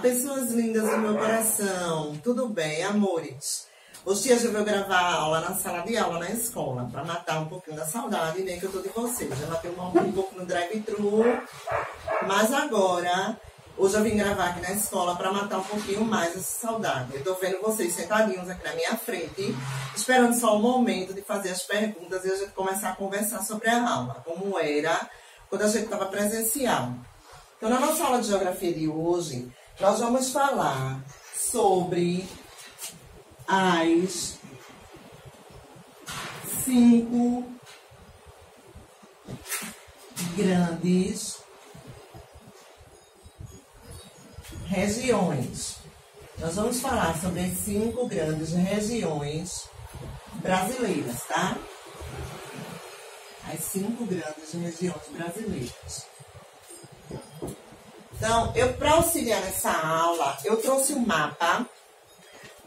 pessoas lindas do meu coração, tudo bem, amores? Os dias eu vou gravar aula na sala de aula na escola, para matar um pouquinho da saudade, né, que eu tô de vocês. Já matei um pouco no drive-thru, mas agora, hoje eu vim gravar aqui na escola para matar um pouquinho mais essa saudade. Eu tô vendo vocês sentadinhos aqui na minha frente, esperando só o momento de fazer as perguntas e a gente começar a conversar sobre a aula, como era quando a gente estava presencial. Então, na nossa aula de geografia de hoje, nós vamos falar sobre as 5 grandes regiões. Nós vamos falar sobre as 5 grandes regiões brasileiras, tá? As 5 grandes regiões brasileiras. Então, para auxiliar nessa aula, eu trouxe um mapa,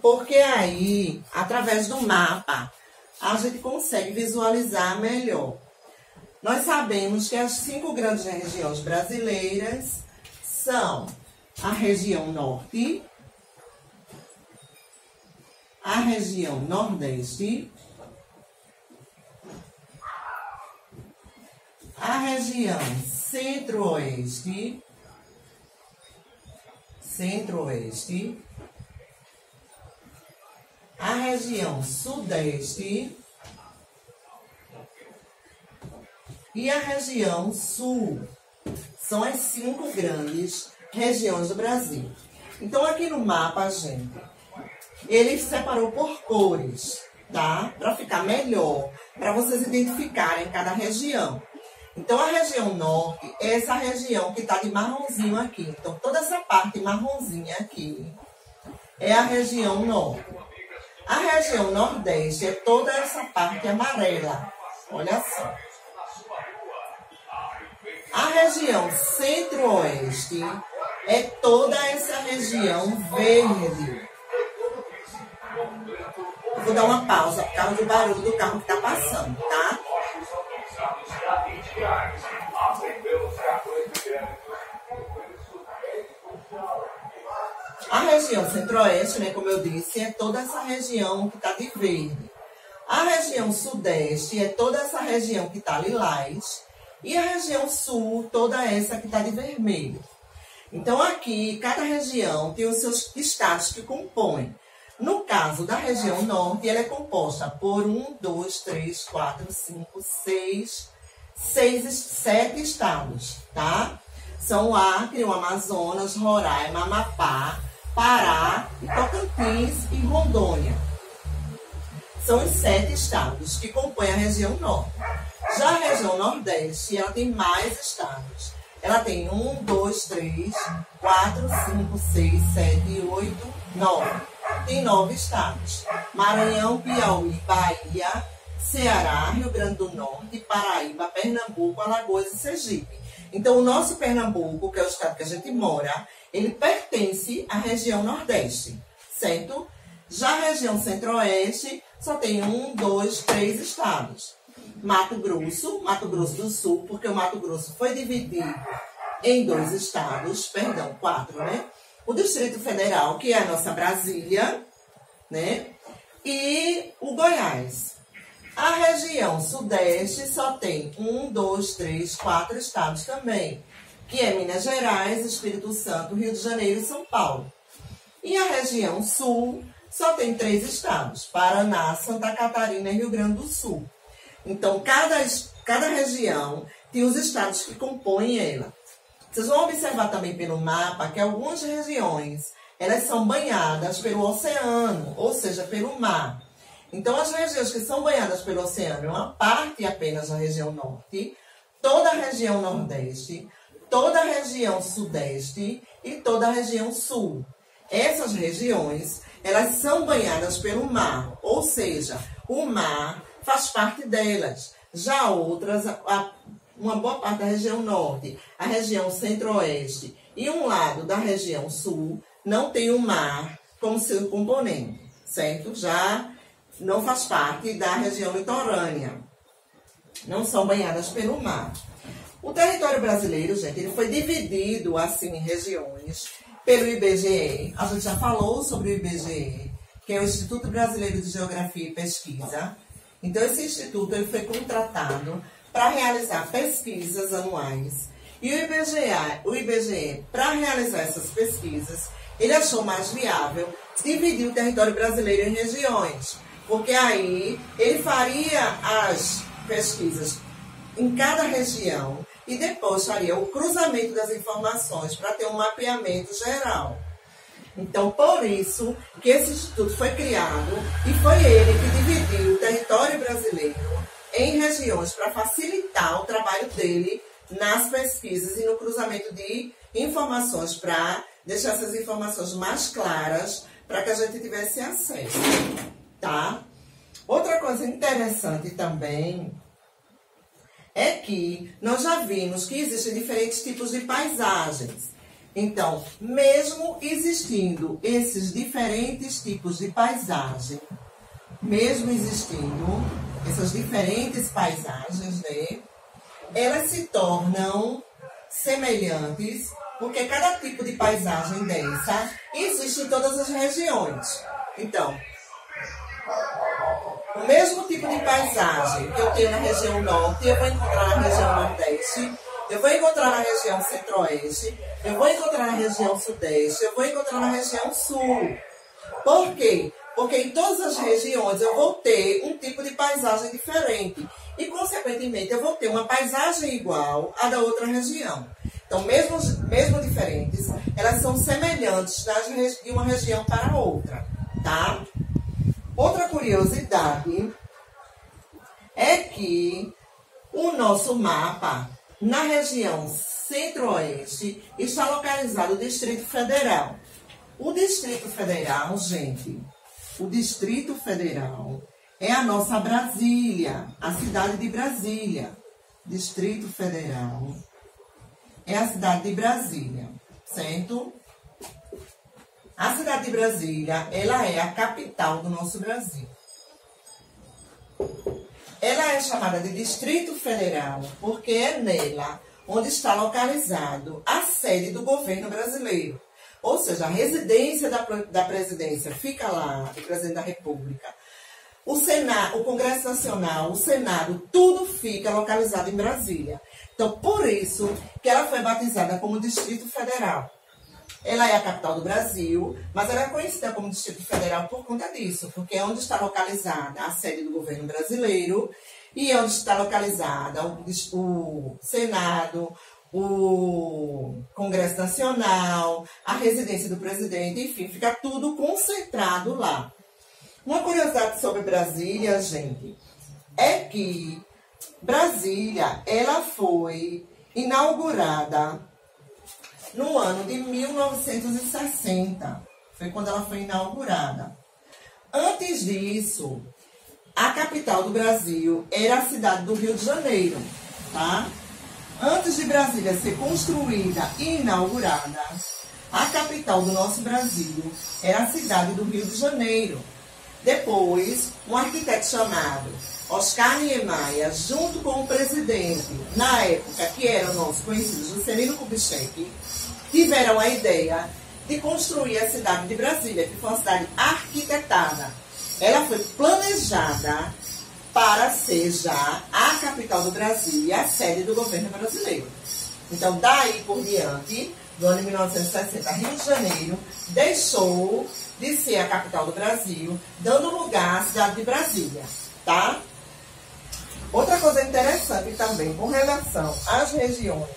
porque aí, através do mapa, a gente consegue visualizar melhor. Nós sabemos que as 5 grandes regiões brasileiras são a região norte, a região nordeste, a região centro-oeste, a região sudeste e a região sul. São as 5 grandes regiões do Brasil. Então, aqui no mapa, gente, ele separou por cores, tá? Para ficar melhor, para vocês identificarem cada região. Então, a região norte é essa região que está de marronzinho aqui. Então, toda essa parte marronzinha aqui é a região norte. A região nordeste é toda essa parte amarela. Olha só. A região centro-oeste é toda essa região verde. Eu vou dar uma pausa por causa do barulho do carro que está passando, tá? A região centro-oeste, né, como eu disse, é toda essa região que está de verde. A região sudeste é toda essa região que está lilás. E a região sul, toda essa que está de vermelho. Então, aqui, cada região tem os seus estados que compõem. No caso da região norte, ela é composta por 1, 2, 3, 4, 5, 6, 7 estados, tá? São o Acre, o Amazonas, Roraima, Amapá, Pará, Tocantins e Rondônia. São os 7 estados que compõem a região norte. Já a região nordeste, ela tem mais estados. Ela tem 1, 2, 3, 4, 5, 6, 7, 8, 9. Tem 9 estados. Maranhão, Piauí, Bahia, Ceará, Rio Grande do Norte, Paraíba, Pernambuco, Alagoas e Sergipe. Então, o nosso Pernambuco, que é o estado que a gente mora, ele pertence à região nordeste, certo? Já a região centro-oeste só tem 1, 2, 3 estados. Mato Grosso do Sul, porque o Mato Grosso foi dividido em 2 estados, perdão, 4, né? O Distrito Federal, que é a nossa Brasília, né? E o Goiás. A região sudeste só tem 1, 2, 3, 4 estados também, que é Minas Gerais, Espírito Santo, Rio de Janeiro e São Paulo. E a região sul só tem 3 estados, Paraná, Santa Catarina e Rio Grande do Sul. Então, cada região tem os estados que compõem ela. Vocês vão observar também pelo mapa que algumas regiões, elas são banhadas pelo oceano, ou seja, pelo mar. Então, as regiões que são banhadas pelo oceano é uma parte apenas da região norte, toda a região nordeste, toda a região sudeste e toda a região sul. Essas regiões, elas são banhadas pelo mar, ou seja, o mar faz parte delas. Já outras, uma boa parte da região norte, a região centro-oeste e um lado da região sul não tem o mar como seu componente, certo? Já não faz parte da região litorânea. Não são banhadas pelo mar. O território brasileiro, gente, ele foi dividido assim em regiões pelo IBGE. A gente já falou sobre o IBGE, que é o Instituto Brasileiro de Geografia e Pesquisa. Então, esse instituto ele foi contratado para realizar pesquisas anuais. E o IBGE, para realizar essas pesquisas, ele achou mais viável dividir o território brasileiro em regiões, porque aí ele faria as pesquisas em cada região e depois faria o cruzamento das informações para ter um mapeamento geral. Então, por isso que esse instituto foi criado e foi ele que dividiu o território brasileiro em regiões para facilitar o trabalho dele nas pesquisas e no cruzamento de informações para deixar essas informações mais claras para que a gente tivesse acesso, tá? Outra coisa interessante também é que nós já vimos que existem diferentes tipos de paisagens. Então, mesmo existindo esses diferentes tipos de paisagem, mesmo existindo essas diferentes paisagens, né, elas se tornam semelhantes, porque cada tipo de paisagem dessa existe em todas as regiões. Então, o mesmo tipo de paisagem que eu tenho na região norte, eu vou encontrar na região nordeste, eu vou encontrar na região centro-oeste, eu vou encontrar na região sudeste, eu vou encontrar na região sul. Por quê? Porque em todas as regiões eu vou ter um tipo de paisagem diferente. E, consequentemente, eu vou ter uma paisagem igual à da outra região. Então, mesmo diferentes, elas são semelhantes de uma região para outra, tá? Outra curiosidade é que o nosso mapa, na região centro-oeste, está localizado no Distrito Federal. O Distrito Federal, gente, o Distrito Federal é a nossa Brasília, a cidade de Brasília. Distrito Federal é a cidade de Brasília, certo? A cidade de Brasília, ela é a capital do nosso Brasil. Ela é chamada de Distrito Federal porque é nela onde está localizado a sede do governo brasileiro. Ou seja, a residência da presidência fica lá, do presidente da República. O Senado, o Congresso Nacional, o Senado, tudo fica localizado em Brasília. Então, por isso que ela foi batizada como Distrito Federal. Ela é a capital do Brasil, mas ela é conhecida como Distrito Federal por conta disso, porque é onde está localizada a sede do governo brasileiro e onde está localizada o Senado, o Congresso Nacional, a residência do presidente, enfim, fica tudo concentrado lá. Uma curiosidade sobre Brasília, gente, é que Brasília, ela foi inaugurada no ano de 1960. Foi quando ela foi inaugurada. Antes disso, a capital do Brasil era a cidade do Rio de Janeiro, tá? Antes de Brasília ser construída e inaugurada, a capital do nosso Brasil era a cidade do Rio de Janeiro. Depois, um arquiteto chamado Oscar Niemeyer, junto com o presidente, na época, que era o nosso conhecido Juscelino Kubitschek, tiveram a ideia de construir a cidade de Brasília, que foi uma cidade arquitetada. Ela foi planejada para ser já a capital do Brasil e a sede do governo brasileiro. Então, daí por diante, do ano de 1960, Rio de Janeiro deixou de ser a capital do Brasil, dando lugar à cidade de Brasília, tá? Outra coisa interessante também com relação às regiões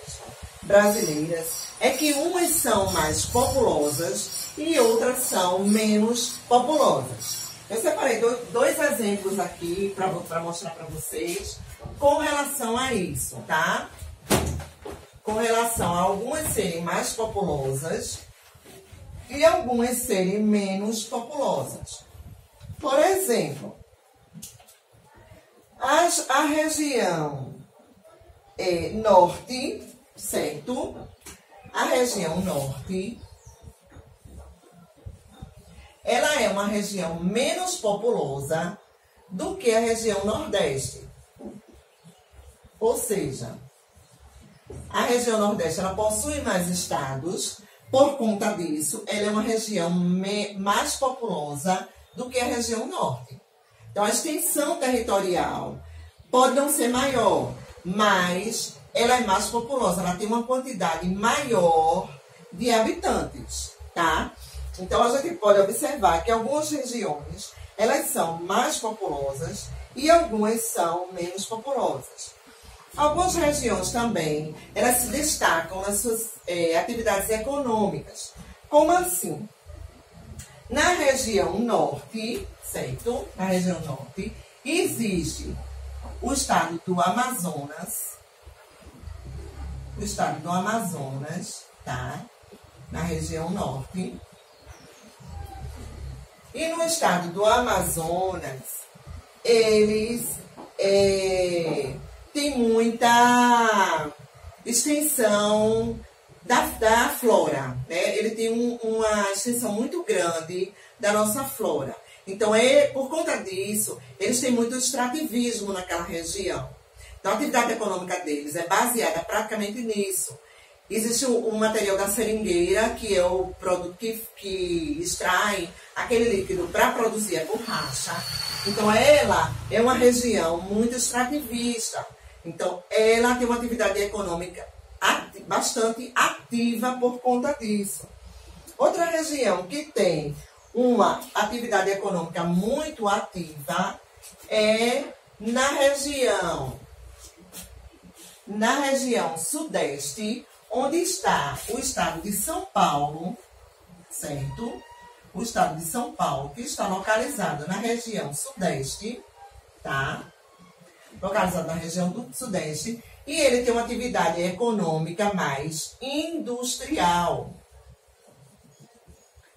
brasileiras é que umas são mais populosas e outras são menos populosas. Eu separei dois exemplos aqui para mostrar para vocês com relação a isso, tá? Com relação a algumas serem mais populosas e algumas serem menos populosas. Por exemplo, a região norte, certo? A região norte, ela é uma região menos populosa do que a região nordeste. Ou seja, a região nordeste ela possui mais estados, Por conta disso, ela é uma região mais populosa do que a região norte. Então, a extensão territorial pode não ser maior, mas ela é mais populosa, ela tem uma quantidade maior de habitantes, tá? Então, a gente pode observar que algumas regiões, elas são mais populosas e algumas são menos populosas. Algumas regiões também, elas se destacam nas suas atividades econômicas. Como assim? Na região norte, certo? Na região norte, existe o estado do Amazonas. O estado do Amazonas, tá? Na região norte. E no estado do Amazonas, eles têm muita extensão da flora, né? Ele tem uma extensão muito grande da nossa flora. Então, por conta disso, eles têm muito extrativismo naquela região. Então, a atividade econômica deles é baseada praticamente nisso. Existe o material da seringueira, que é o produto que extrai aquele líquido para produzir a borracha. Então, ela é uma região muito extrativista. Então, ela tem uma atividade econômica bastante ativa por conta disso. Outra região que tem uma atividade econômica muito ativa é na região sudeste, onde está o estado de São Paulo, certo? O estado de São Paulo, que está localizado na região sudeste, tá? Localizado na região do sudeste, e ele tem uma atividade econômica mais industrial.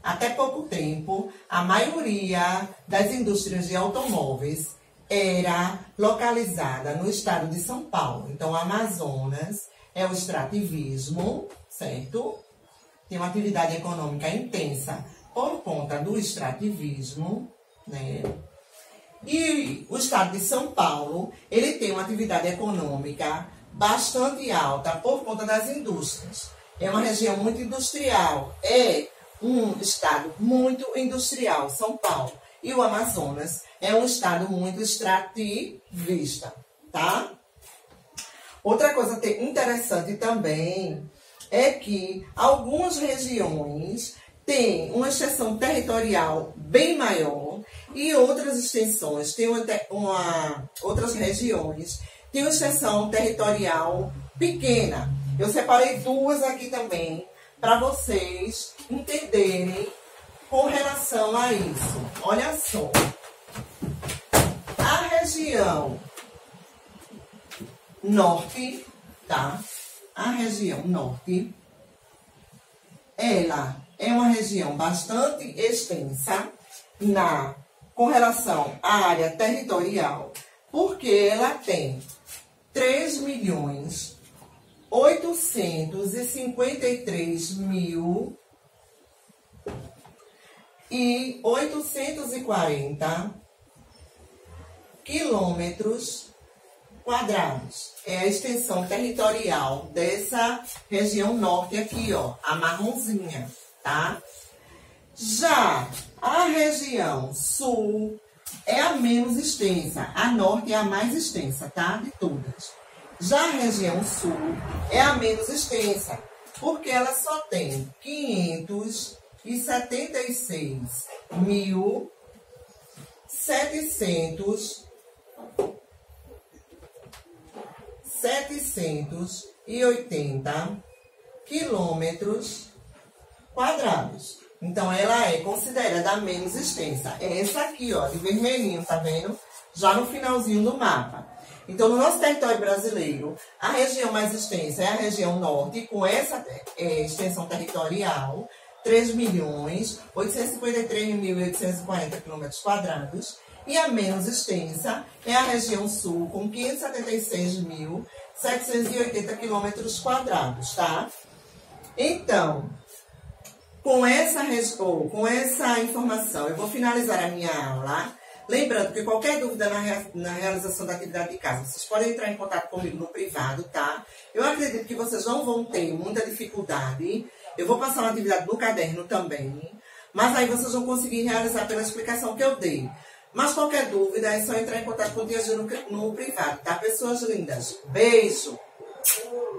Até pouco tempo, a maioria das indústrias de automóveis era localizada no estado de São Paulo. Então, o Amazonas é o extrativismo, certo? Tem uma atividade econômica intensa por conta do extrativismo, né? E o estado de São Paulo, ele tem uma atividade econômica bastante alta por conta das indústrias. É uma região muito industrial, é um estado muito industrial, São Paulo. E o Amazonas é um estado muito extrativista, tá? Outra coisa interessante também é que algumas regiões têm uma extensão territorial bem maior e outras extensões, outras regiões têm uma extensão territorial pequena. Eu separei duas aqui também para vocês entenderem com relação a isso. Olha só. A região norte, tá? A região norte, ela é uma região bastante extensa com relação à área territorial, porque ela tem 3.853.840 quilômetros quadrados. É a extensão territorial dessa região norte aqui, ó, a marronzinha, tá? Já a região sul é a menos extensa. A norte é a mais extensa, tá? De todas. Já a região sul é a menos extensa, porque ela só tem 556.780 quilômetros quadrados. Então, ela é considerada a menos extensa. É essa aqui, ó, de vermelhinho, tá vendo? Já no finalzinho do mapa. Então, no nosso território brasileiro, a região mais extensa é a região norte, com essa extensão territorial, 3.853.840 quilômetros quadrados. E a menos extensa é a região sul, com 576.780 quilômetros quadrados, tá? Então, com essa informação, eu vou finalizar a minha aula. Lembrando que qualquer dúvida na realização da atividade de casa, vocês podem entrar em contato comigo no privado, tá? Eu acredito que vocês não vão ter muita dificuldade Eu vou passar uma atividade no caderno também, mas aí vocês vão conseguir realizar pela explicação que eu dei. Mas qualquer dúvida é só entrar em contato com o Tia Ju no privado, tá, pessoas lindas? Beijo!